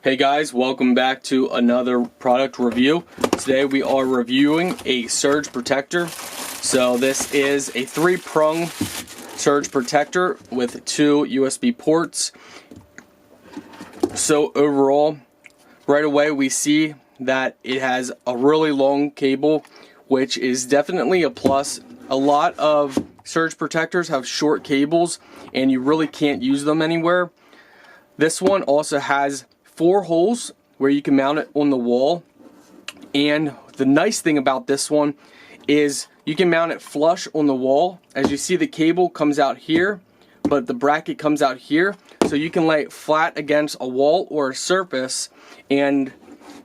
Hey guys, welcome back to another product review. Today we are reviewing a surge protector. So this is a 3-prong surge protector with 2 USB ports. So overall, right away we see that it has a really long cable, which is definitely a plus. A lot of surge protectors have short cables and you really can't use them anywhere. This one also has 4 holes where you can mount it on the wall, and the nice thing about this one is you can mount it flush on the wall. As you see, the cable comes out here, but the bracket comes out here, so you can lay it flat against a wall or a surface and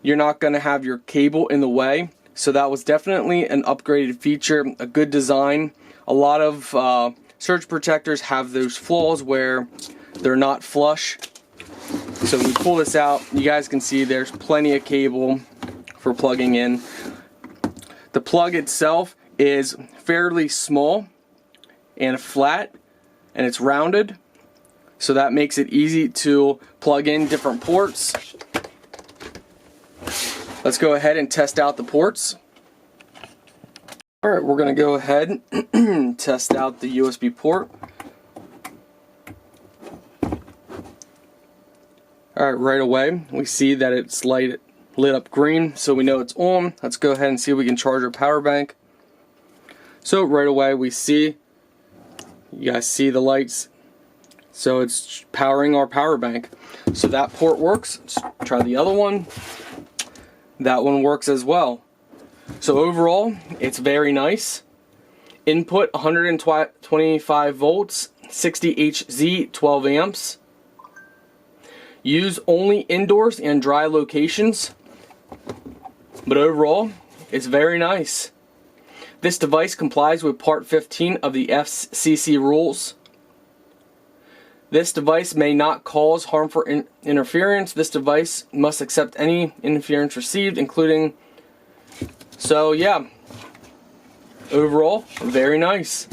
you're not going to have your cable in the way. So that was definitely an upgraded feature, a good design. A lot of surge protectors have those flaws where they're not flush. So when we pull this out, you guys can see there's plenty of cable for plugging in. The plug itself is fairly small and flat, and it's rounded, so that makes it easy to plug in different ports. Let's go ahead and test out the ports. Alright, we're going to go ahead and test out the USB port. Alright, right away we see that it's lit up green, so we know it's on. Let's go ahead and see if we can charge our power bank. So right away we see, you guys see the lights, so it's powering our power bank. So that port works. Let's try the other one. That one works as well. So overall, it's very nice. Input 125 volts, 60 Hz, 12 amps. Use only indoors and dry locations, but overall it's very nice. This device complies with part 15 of the FCC rules. This device may not cause harmful interference. This device must accept any interference received, including, so yeah, overall very nice.